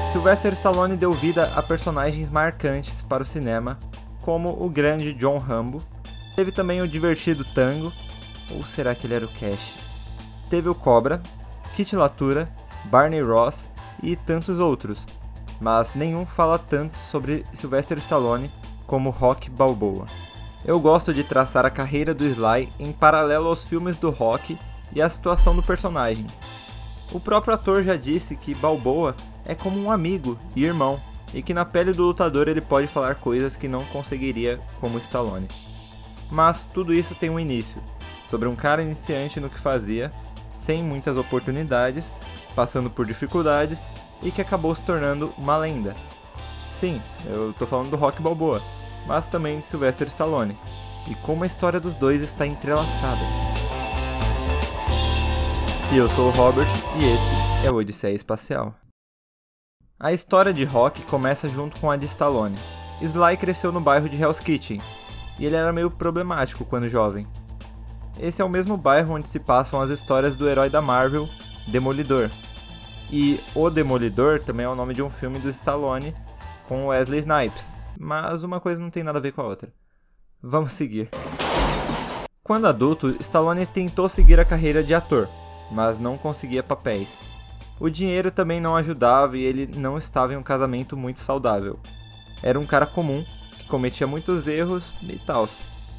Sylvester Stallone deu vida a personagens marcantes para o cinema, como o grande John Rambo. Teve também o divertido Tango, ou será que ele era o Cash? Teve o Cobra, Kit Latura, Barney Ross e tantos outros, mas nenhum fala tanto sobre Sylvester Stallone como Rocky Balboa. Eu gosto de traçar a carreira do Sly em paralelo aos filmes do Rocky e à situação do personagem. O próprio ator já disse que Balboa é como um amigo e irmão, e que na pele do lutador ele pode falar coisas que não conseguiria como Stallone. Mas tudo isso tem um início, sobre um cara iniciante no que fazia, sem muitas oportunidades, passando por dificuldades e que acabou se tornando uma lenda. Sim, eu tô falando do Rocky Balboa, mas também de Sylvester Stallone, e como a história dos dois está entrelaçada. E eu sou o Robert, e esse é o Odisseia Espacial. A história de Rocky começa junto com a de Stallone. Sly cresceu no bairro de Hell's Kitchen, e ele era meio problemático quando jovem. Esse é o mesmo bairro onde se passam as histórias do herói da Marvel, Demolidor. E O Demolidor também é o nome de um filme do Stallone com Wesley Snipes, mas uma coisa não tem nada a ver com a outra. Vamos seguir. Quando adulto, Stallone tentou seguir a carreira de ator, mas não conseguia papéis. O dinheiro também não ajudava e ele não estava em um casamento muito saudável. Era um cara comum, que cometia muitos erros e tal.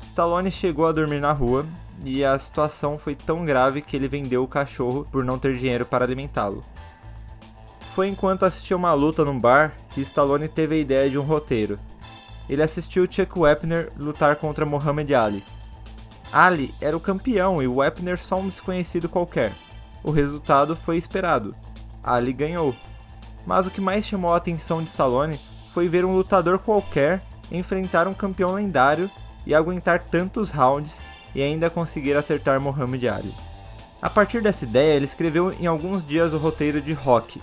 Stallone chegou a dormir na rua e a situação foi tão grave que ele vendeu o cachorro por não ter dinheiro para alimentá-lo. Foi enquanto assistia uma luta num bar que Stallone teve a ideia de um roteiro. Ele assistiu Chuck Wepner lutar contra Muhammad Ali. Ali era o campeão e Wepner só um desconhecido qualquer. O resultado foi esperado. Ali ganhou. Mas o que mais chamou a atenção de Stallone foi ver um lutador qualquer enfrentar um campeão lendário e aguentar tantos rounds e ainda conseguir acertar Muhammad Ali. A partir dessa ideia, ele escreveu em alguns dias o roteiro de Rocky.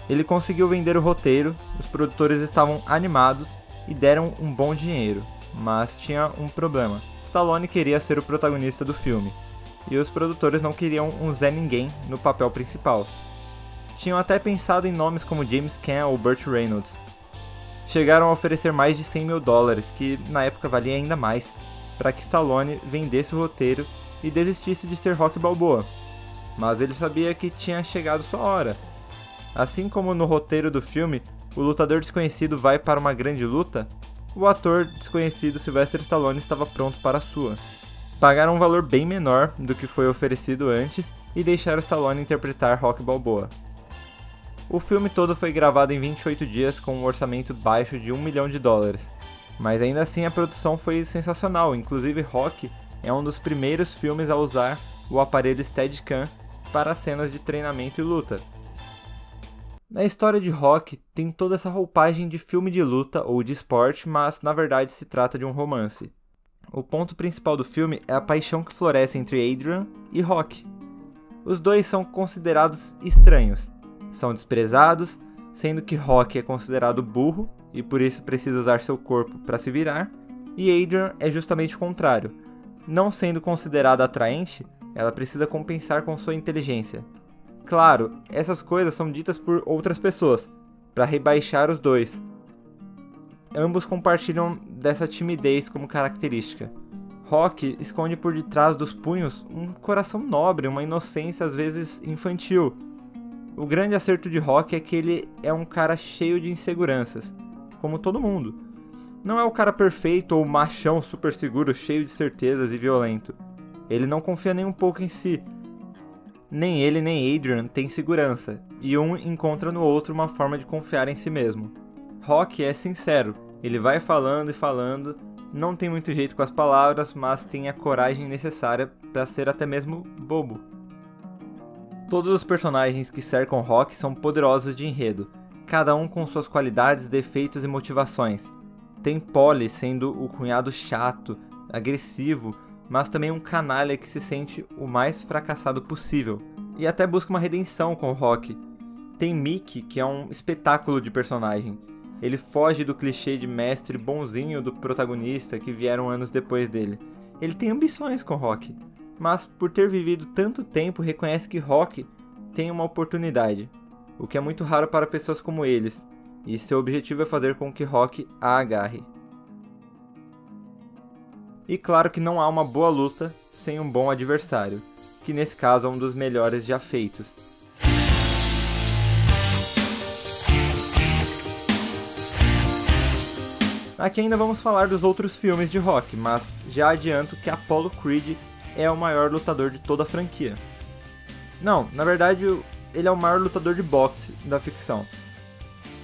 Ele conseguiu vender o roteiro, os produtores estavam animados e deram um bom dinheiro, mas tinha um problema. Stallone queria ser o protagonista do filme, e os produtores não queriam um Zé Ninguém no papel principal. Tinham até pensado em nomes como James Caan ou Burt Reynolds. Chegaram a oferecer mais de $100 mil, que na época valia ainda mais, para que Stallone vendesse o roteiro e desistisse de ser Rocky Balboa. Mas ele sabia que tinha chegado sua hora. Assim como no roteiro do filme, o lutador desconhecido vai para uma grande luta, o ator desconhecido Sylvester Stallone estava pronto para a sua. Pagaram um valor bem menor do que foi oferecido antes e deixaram Stallone interpretar Rocky Balboa. O filme todo foi gravado em 28 dias com um orçamento baixo de $1 milhão, mas ainda assim a produção foi sensacional, inclusive Rocky é um dos primeiros filmes a usar o aparelho Steadicam para cenas de treinamento e luta. Na história de Rocky tem toda essa roupagem de filme de luta ou de esporte, mas na verdade se trata de um romance. O ponto principal do filme é a paixão que floresce entre Adrian e Rocky. Os dois são considerados estranhos, são desprezados, sendo que Rocky é considerado burro e por isso precisa usar seu corpo para se virar, e Adrian é justamente o contrário. Não sendo considerada atraente, ela precisa compensar com sua inteligência. Claro, essas coisas são ditas por outras pessoas, para rebaixar os dois. Ambos compartilham dessa timidez como característica. Rocky esconde por detrás dos punhos um coração nobre, uma inocência às vezes infantil. O grande acerto de Rocky é que ele é um cara cheio de inseguranças, como todo mundo. Não é o cara perfeito ou machão super seguro, cheio de certezas e violento. Ele não confia nem um pouco em si. Nem ele nem Adrian têm segurança, e um encontra no outro uma forma de confiar em si mesmo. Rocky é sincero, ele vai falando e falando, não tem muito jeito com as palavras, mas tem a coragem necessária para ser até mesmo bobo. Todos os personagens que cercam Rocky são poderosos de enredo, cada um com suas qualidades, defeitos e motivações. Tem Paulie sendo o cunhado chato, agressivo, mas também um canalha que se sente o mais fracassado possível, e até busca uma redenção com o Rocky. Tem Mickey, que é um espetáculo de personagem. Ele foge do clichê de mestre bonzinho do protagonista que vieram anos depois dele. Ele tem ambições com Rocky, mas por ter vivido tanto tempo reconhece que Rocky tem uma oportunidade. o que é muito raro para pessoas como eles, e seu objetivo é fazer com que Rock a agarre. E claro que não há uma boa luta sem um bom adversário, que nesse caso é um dos melhores já feitos. Aqui ainda vamos falar dos outros filmes de Rock, mas já adianto que Apollo Creed é o maior lutador de toda a franquia. Não, na verdade ele é o maior lutador de boxe da ficção.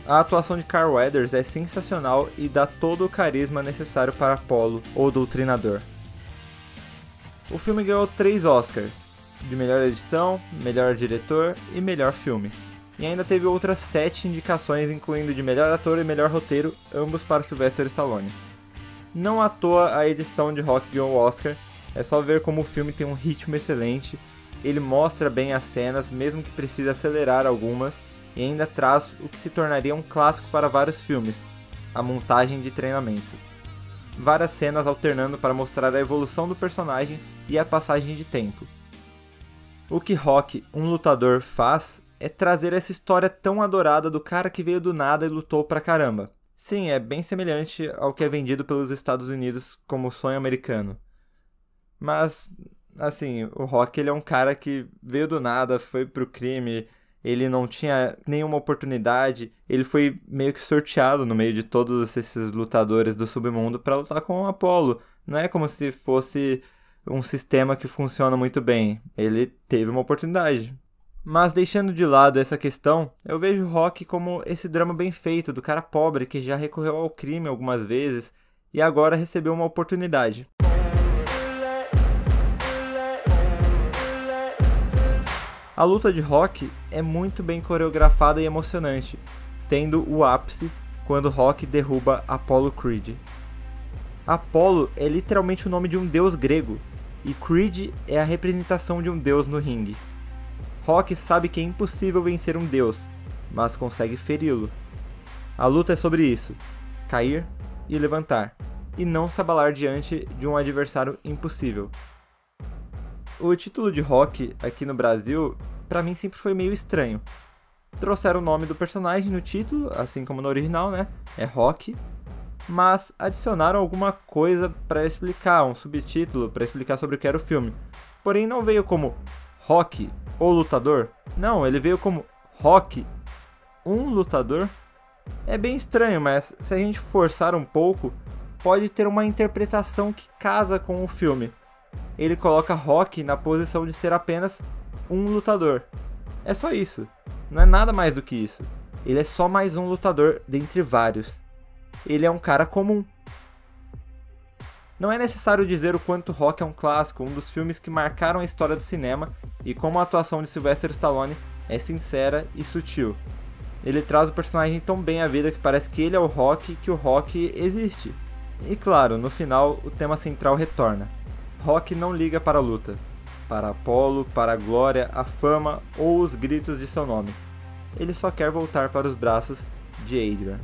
A atuação de Carl Weathers é sensacional e dá todo o carisma necessário para Apollo, ou Doutrinador. O filme ganhou 3 Oscars, de melhor edição, melhor diretor e melhor filme. E ainda teve outras 7 indicações, incluindo de melhor ator e melhor roteiro, ambos para Sylvester Stallone. Não à toa a edição de Rock ganhou o Oscar, é só ver como o filme tem um ritmo excelente, ele mostra bem as cenas, mesmo que precise acelerar algumas, e ainda traz o que se tornaria um clássico para vários filmes, a montagem de treinamento. Várias cenas alternando para mostrar a evolução do personagem e a passagem de tempo. O que Rock, um lutador, faz é trazer essa história tão adorada do cara que veio do nada e lutou pra caramba. Sim, é bem semelhante ao que é vendido pelos Estados Unidos como sonho americano. Mas, assim, o Rock ele é um cara que veio do nada, foi pro crime, ele não tinha nenhuma oportunidade, ele foi meio que sorteado no meio de todos esses lutadores do submundo pra lutar com o Apollo. Não é como se fosse um sistema que funciona muito bem, ele teve uma oportunidade. Mas deixando de lado essa questão, eu vejo Rock como esse drama bem feito do cara pobre que já recorreu ao crime algumas vezes e agora recebeu uma oportunidade. A luta de Rock é muito bem coreografada e emocionante, tendo o ápice quando Rock derruba Apollo Creed. Apollo é literalmente o nome de um deus grego, e Creed é a representação de um deus no ringue. Rock sabe que é impossível vencer um deus, mas consegue feri-lo. A luta é sobre isso, cair e levantar, e não se abalar diante de um adversário impossível. O título de Rock aqui no Brasil, pra mim sempre foi meio estranho. Trouxeram o nome do personagem no título, assim como no original, né? É Rock. Mas adicionaram alguma coisa pra explicar, um subtítulo pra explicar sobre o que era o filme. Porém não veio como Rock, o lutador. Não, ele veio como Rock, um lutador. É bem estranho, mas se a gente forçar um pouco, pode ter uma interpretação que casa com o filme. Ele coloca Rock na posição de ser apenas um lutador. É só isso, não é nada mais do que isso. Ele é só mais um lutador dentre vários. Ele é um cara comum. Não é necessário dizer o quanto Rock é um clássico, um dos filmes que marcaram a história do cinema, e como a atuação de Sylvester Stallone é sincera e sutil. Ele traz o personagem tão bem à vida que parece que ele é o Rock, que o Rock existe. E claro, no final, o tema central retorna. Rock não liga para a luta, para Apollo, para a glória, a fama ou os gritos de seu nome. Ele só quer voltar para os braços de Adrian.